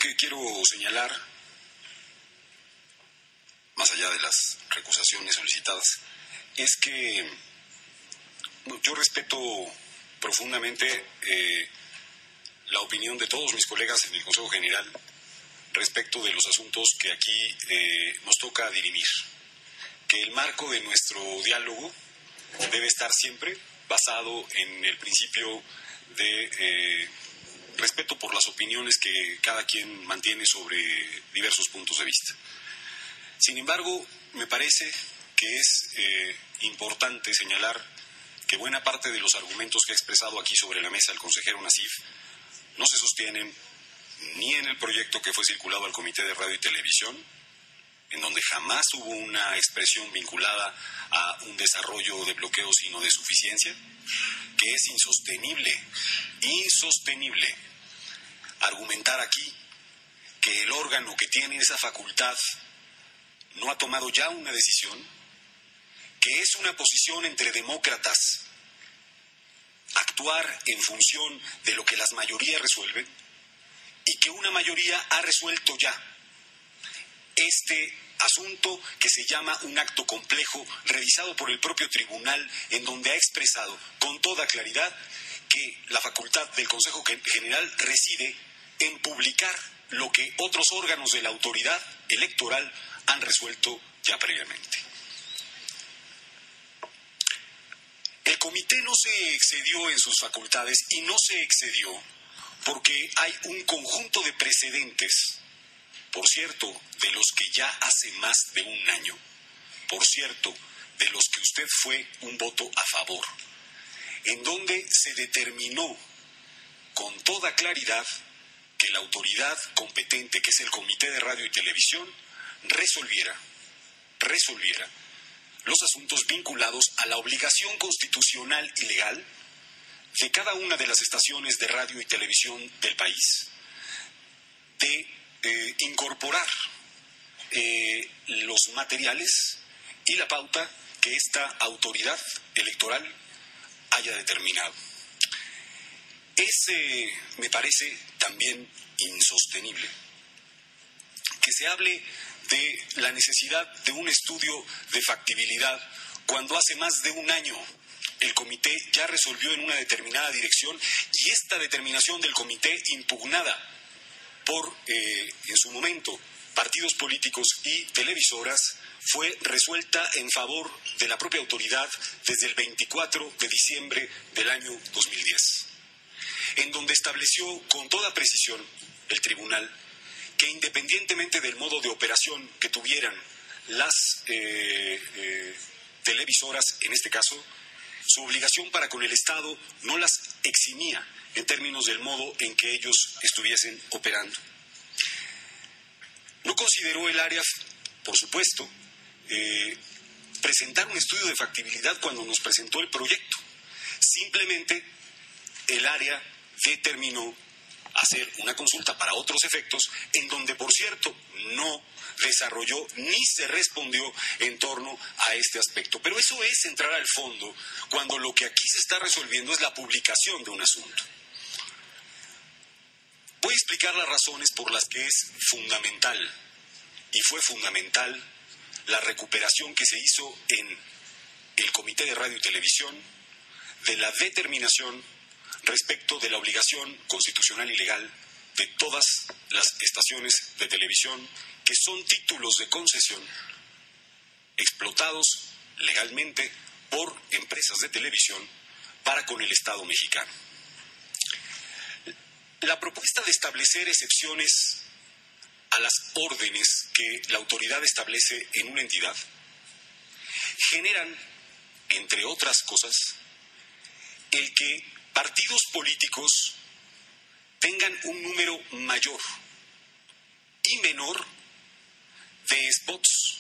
que quiero señalar, más allá de las recusaciones solicitadas, es que yo respeto profundamente la opinión de todos mis colegas en el Consejo General respecto de los asuntos que aquí nos toca dirimir. Que el marco de nuestro diálogo debe estar siempre basado en el principio de respeto por las opiniones que cada quien mantiene sobre diversos puntos de vista. Sin embargo, me parece que es importante señalar que buena parte de los argumentos que ha expresado aquí sobre la mesa el consejero Nassif no se sostienen ni en el proyecto que fue circulado al Comité de Radio y Televisión, en donde jamás hubo una expresión vinculada a un desarrollo de bloqueos sino de suficiencia, que es insostenible argumentar aquí que el órgano que tiene esa facultad no ha tomado ya una decisión, que es una posición entre demócratas actuar en función de lo que las mayorías resuelven y que una mayoría ha resuelto ya este asunto que se llama un acto complejo revisado por el propio tribunal, en donde ha expresado con toda claridad que la facultad del Consejo General reside en publicar lo que otros órganos de la autoridad electoral han resuelto ya previamente. El comité no se excedió en sus facultades y no se excedió porque hay un conjunto de precedentes, por cierto, de los que ya hace más de un año, por cierto, de los que usted fue un voto a favor, en donde se determinó con toda claridad que la autoridad competente, que es el Comité de Radio y Televisión, resolviera los asuntos vinculados a la obligación constitucional y legal de cada una de las estaciones de radio y televisión del país de incorporar los materiales y la pauta que esta autoridad electoral haya determinado. Me parece también insostenible que se hable de la necesidad de un estudio de factibilidad cuando hace más de un año el comité ya resolvió en una determinada dirección y esta determinación del comité impugnada por, en su momento, partidos políticos y televisoras, fue resuelta en favor de la propia autoridad desde el 24 de diciembre del año 2010, en donde estableció con toda precisión el tribunal que independientemente del modo de operación que tuvieran las televisoras, en este caso, su obligación para con el Estado no las eximía en términos del modo en que ellos estuviesen operando. No consideró el área, por supuesto, presentar un estudio de factibilidad cuando nos presentó el proyecto. Simplemente el área determinó hacer una consulta para otros efectos, en donde, por cierto, no desarrolló ni se respondió en torno a este aspecto. Pero eso es entrar al fondo, cuando lo que aquí se está resolviendo es la publicación de un asunto. Voy a explicar las razones por las que es fundamental, y fue fundamental, la recuperación que se hizo en el Comité de Radio y Televisión de la determinación respecto de la obligación constitucional y legal de todas las estaciones de televisión que son títulos de concesión explotados legalmente por empresas de televisión para con el Estado mexicano. La propuesta de establecer excepciones a las órdenes que la autoridad establece en una entidad generan, entre otras cosas, el que partidos políticos tengan un número mayor y menor de spots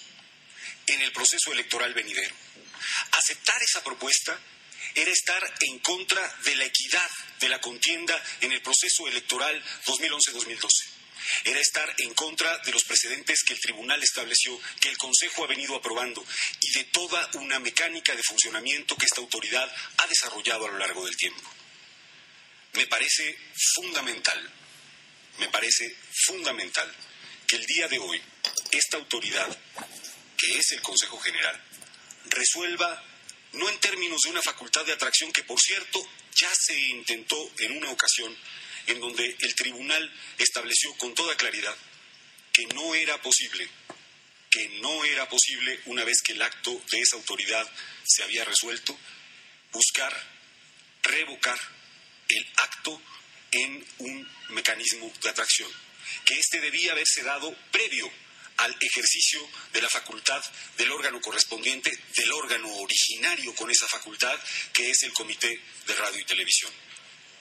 en el proceso electoral venidero. Aceptar esa propuesta era estar en contra de la equidad de la contienda en el proceso electoral 2011-2012. Era estar en contra de los precedentes que el tribunal estableció, que el Consejo ha venido aprobando y de toda una mecánica de funcionamiento que esta autoridad ha desarrollado a lo largo del tiempo. Me parece fundamental me parece fundamental que el día de hoy esta autoridad, que es el Consejo General, resuelva no en términos de una facultad de atracción que, por cierto, ya se intentó en una ocasión en donde el tribunal estableció con toda claridad que no era posible, una vez que el acto de esa autoridad se había resuelto, buscar revocar el acto en un mecanismo de atracción, que este debía haberse dado previo al ejercicio de la facultad del órgano correspondiente, del órgano originario con esa facultad, que es el Comité de Radio y Televisión.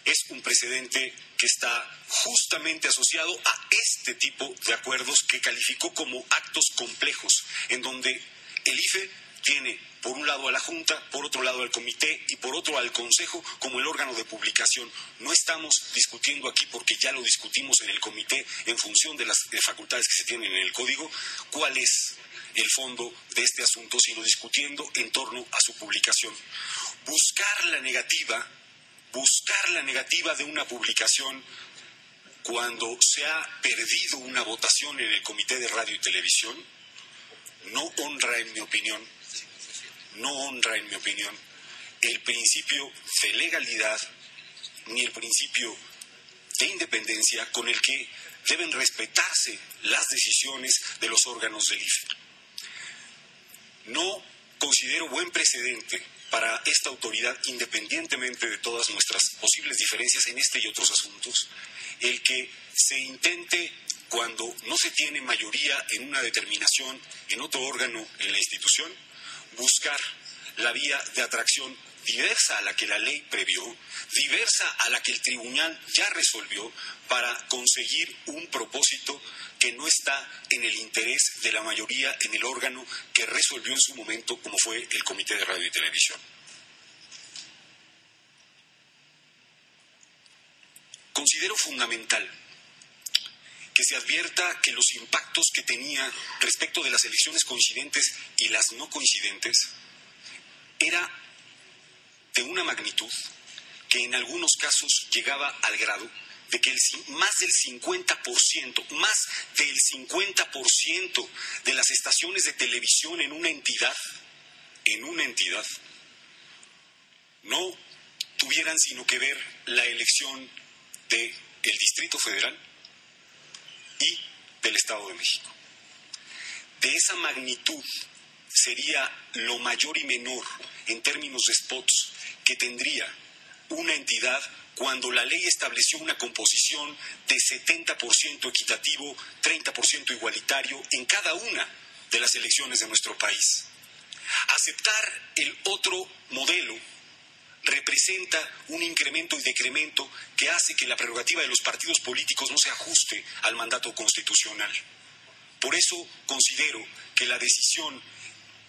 Es un precedente que está justamente asociado a este tipo de acuerdos que calificó como actos complejos, en donde el IFE tiene por un lado a la Junta, por otro lado al Comité y por otro al Consejo como el órgano de publicación. No estamos discutiendo aquí, porque ya lo discutimos en el Comité en función de las facultades que se tienen en el Código, cuál es el fondo de este asunto, sino discutiendo en torno a su publicación. Buscar la negativa de una publicación cuando se ha perdido una votación en el Comité de Radio y Televisión no honra, en mi opinión, el principio de legalidad ni el principio de independencia con el que deben respetarse las decisiones de los órganos del IFE. No considero buen precedente para esta autoridad, independientemente de todas nuestras posibles diferencias en este y otros asuntos, el que se intente, cuando no se tiene mayoría en una determinación en otro órgano en la institución, buscar la vía de atracción diversa a la que la ley previó, diversa a la que el tribunal ya resolvió, para conseguir un propósito que no está en el interés de la mayoría en el órgano que resolvió en su momento, como fue el Comité de Radio y Televisión. Considero fundamental que se advierta que los impactos que tenía respecto de las elecciones coincidentes y las no coincidentes era de una magnitud que en algunos casos llegaba al grado de que más del 50% de las estaciones de televisión en una entidad, no tuvieran sino que ver la elección del Distrito Federal y del Estado de México. De esa magnitud sería lo mayor y menor en términos de spots que tendría una entidad cuando la ley estableció una composición de 70% equitativo, 30% igualitario en cada una de las elecciones de nuestro país. Aceptar el otro modelo representa un incremento y decremento que hace que la prerrogativa de los partidos políticos no se ajuste al mandato constitucional. Por eso considero que la decisión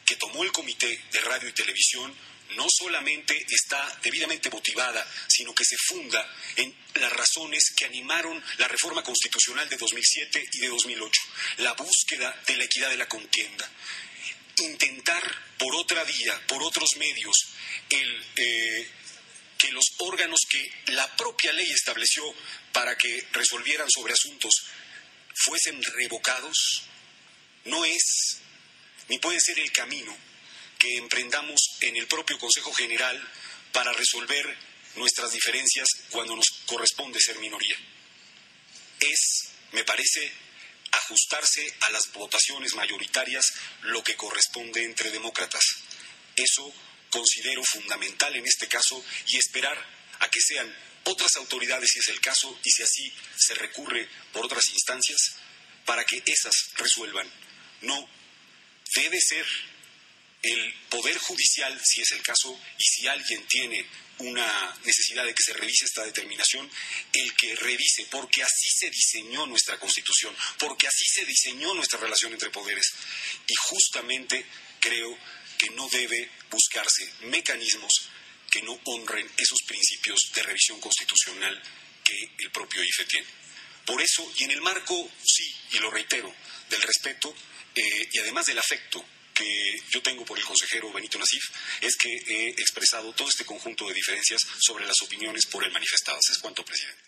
que tomó el Comité de Radio y Televisión no solamente está debidamente motivada, sino que se funda en las razones que animaron la reforma constitucional de 2007 y de 2008, la búsqueda de la equidad de la contienda. Intentar por otra vía, por otros medios, que los órganos que la propia ley estableció para que resolvieran sobre asuntos fuesen revocados, no es ni puede ser el camino que emprendamos en el propio Consejo General para resolver nuestras diferencias cuando nos corresponde ser minoría. Es, me parece, ajustarse a las votaciones mayoritarias lo que corresponde entre demócratas. Eso considero fundamental en este caso, y esperar a que sean otras autoridades, si es el caso, y si así se recurre por otras instancias, para que esas resuelvan. No debe ser el Poder Judicial, si es el caso, y si alguien tiene una necesidad de que se revise esta determinación, el que revise, porque así se diseñó nuestra Constitución, porque así se diseñó nuestra relación entre poderes. Y justamente creo que no debe buscarse mecanismos que no honren esos principios de revisión constitucional que el propio IFE tiene. Por eso, y en el marco, sí, y lo reitero, del respeto y además del afecto que yo tengo por el consejero Benito Nasif, es que he expresado todo este conjunto de diferencias sobre las opiniones por él manifestadas. Es cuanto, presidente.